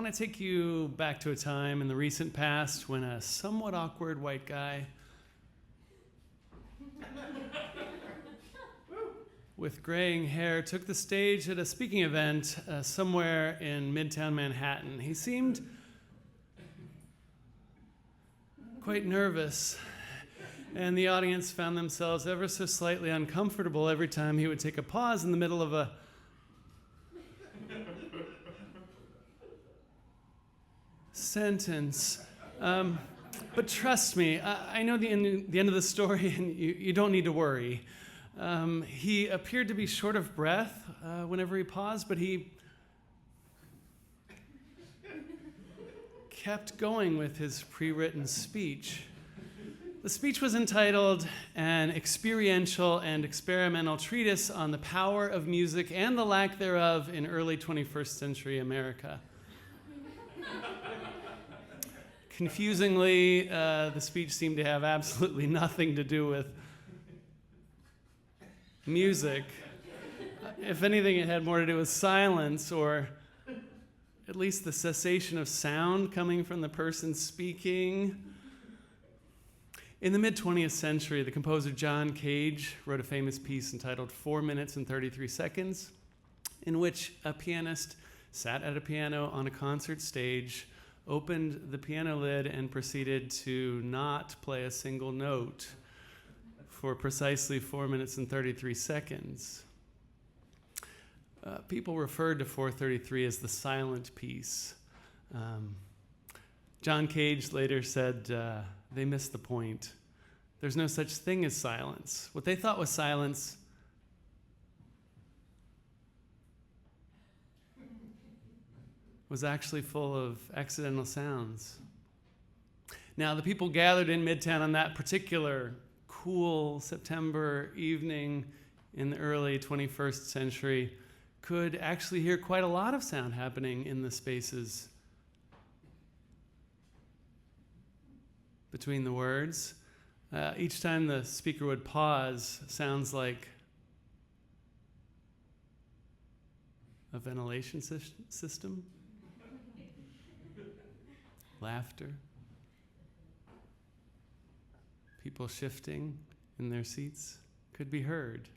want to take you back to a time in the recent past when a somewhat awkward white guy with graying hair took the stage at a speaking event somewhere in Midtown Manhattan. He seemed quite nervous, and the audience found themselves ever so slightly uncomfortable every time he would take a pause in the middle of a sentence. But trust me, I know the end of the story, and you don't need to worry. He appeared to be short of breath whenever he paused, but he kept going with his pre-written speech. The speech was entitled An Experiential and Experimental Treatise on the Power of Music and the Lack Thereof in Early 21st Century America. Confusingly, the speech seemed to have absolutely nothing to do with music. If anything, it had more to do with silence, or at least the cessation of sound coming from the person speaking. In the mid-20th century, the composer John Cage wrote a famous piece entitled 4 minutes and 33 seconds, in which a pianist sat at a piano on a concert stage, opened the piano lid, and proceeded to not play a single note for precisely 4 minutes and 33 seconds. People referred to 433 as the silent piece. John Cage later said they missed the point. There's no such thing as silence. What they thought was silence was actually full of accidental sounds. Now, the people gathered in Midtown on that particular cool September evening in the early 21st century could actually hear quite a lot of sound happening in the spaces between the words. Each time the speaker would pause, sounds like a ventilation system, laughter, people shifting in their seats could be heard.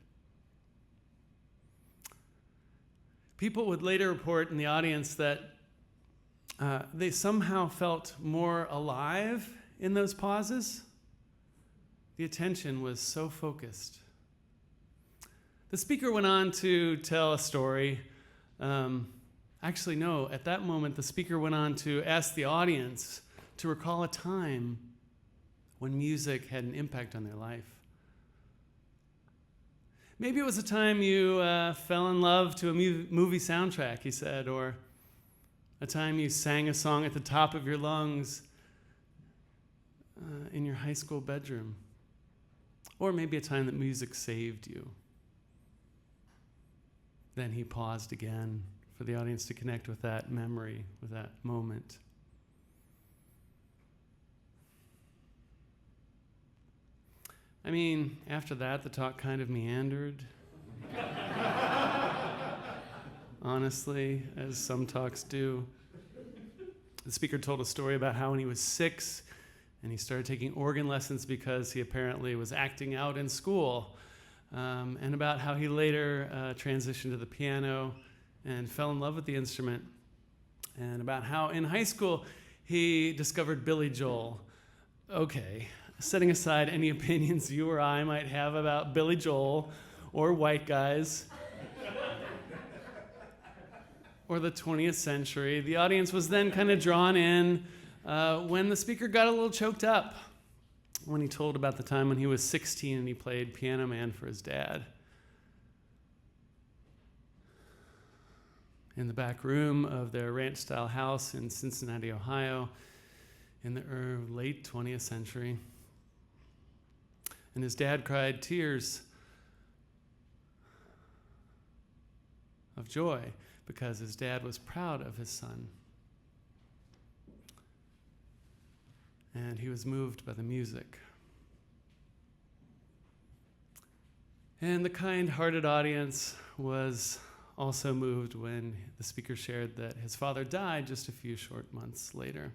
People would later report in the audience that they somehow felt more alive in those pauses. The attention was so focused. The speaker went on to tell a story. Actually, no, at that moment, the speaker went on to ask the audience to recall a time when music had an impact on their life. Maybe it was a time you fell in love to a movie soundtrack, he said, or a time you sang a song at the top of your lungs in your high school bedroom, or maybe a time that music saved you. Then he paused again for the audience to connect with that memory, with that moment. I mean, after that, the talk kind of meandered. Honestly, as some talks do. The speaker told a story about how when he was 6, and he started taking organ lessons because he apparently was acting out in school, and about how he later transitioned to the piano and fell in love with the instrument, and about how in high school he discovered Billy Joel. Okay, setting aside any opinions you or I might have about Billy Joel or white guys or the 20th century, the audience was then kind of drawn in when the speaker got a little choked up when he told about the time when he was 16 and he played Piano Man for his dad. In the back room of their ranch-style house in Cincinnati, Ohio, in the late 20th century. And his dad cried tears of joy because his dad was proud of his son. And he was moved by the music. And the kind-hearted audience was also moved when the speaker shared that his father died just a few short months later.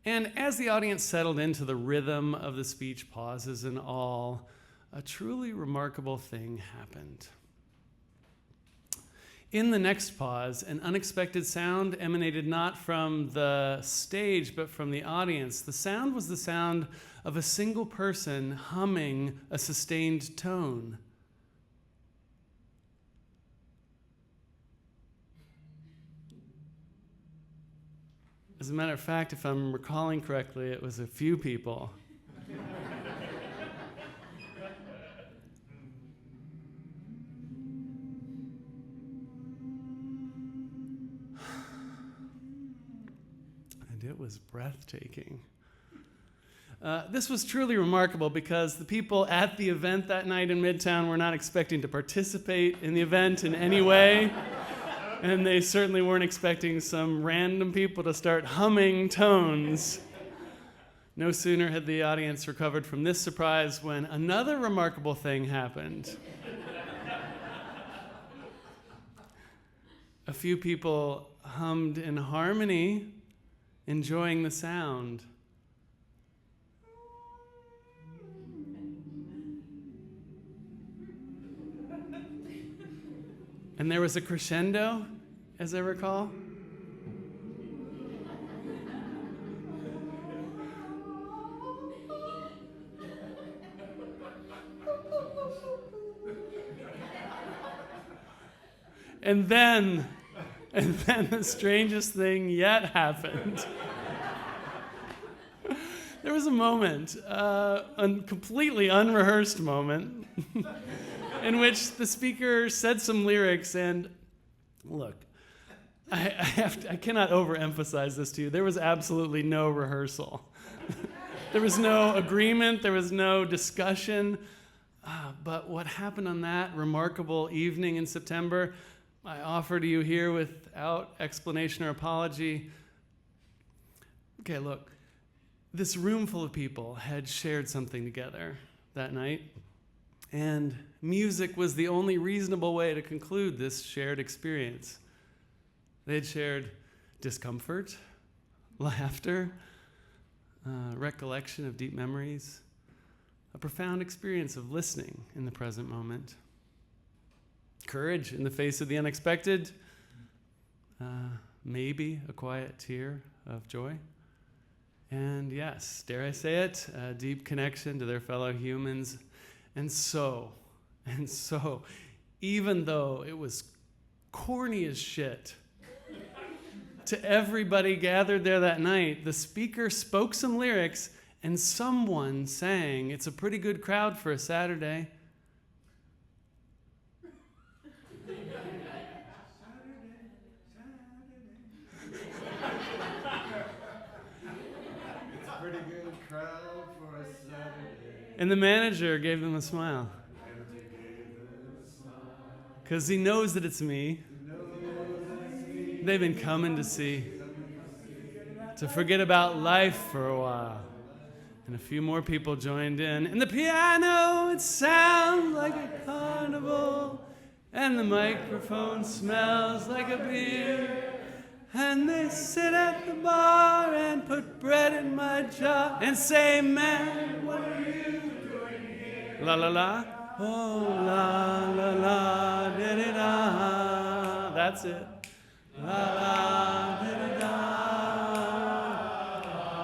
And as the audience settled into the rhythm of the speech, pauses and all, a truly remarkable thing happened. In the next pause, an unexpected sound emanated not from the stage, but from the audience. The sound was the sound of a single person humming a sustained tone. As a matter of fact, if I'm recalling correctly, it was a few people. And it was breathtaking. This was truly remarkable because the people at the event that night in Midtown were not expecting to participate in the event in any way. And they certainly weren't expecting some random people to start humming tones. No sooner had the audience recovered from this surprise when another remarkable thing happened. A few people hummed in harmony, enjoying the sound. And there was a crescendo, as I recall. And then the strangest thing yet happened. There was a moment, a completely unrehearsed moment, in which the speaker said some lyrics, and look, I cannot overemphasize this to you. There was absolutely no rehearsal. There was no agreement. There was no discussion. But what happened on that remarkable evening in September, I offer to you here without explanation or apology. Okay, look, this room full of people had shared something together that night. And music was the only reasonable way to conclude this shared experience. They had shared discomfort, laughter, recollection of deep memories, a profound experience of listening in the present moment, courage in the face of the unexpected, maybe a quiet tear of joy, and yes, dare I say it, a deep connection to their fellow humans. And so, even though it was corny as shit to everybody gathered there that night, the speaker spoke some lyrics and someone sang, "It's a pretty good crowd for a Saturday." It's a pretty good crowd for a Saturday. And the manager gave them a smile. Because he knows that it's me. They've been coming to see. To forget about life for a while. And a few more people joined in. And the piano, it sounds like a carnival. And the microphone smells like a beer. And they sit at the bar and put bread in my jaw and say, "Man, what are you doing here?" La la la. Oh, la la la, da-da-da. That's it. La la, da-da-da.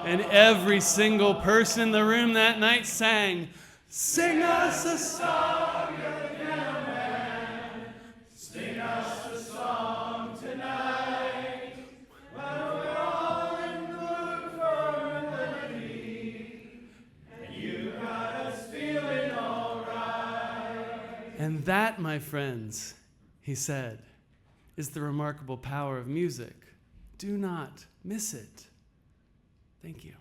And every single person in the room that night sang, "Sing us a song, you're the piano man. Sing us a song tonight. While we're all in the mood for a melody. And you got us feeling all right." And that, my friends, he said, is the remarkable power of music. Do not miss it. Thank you.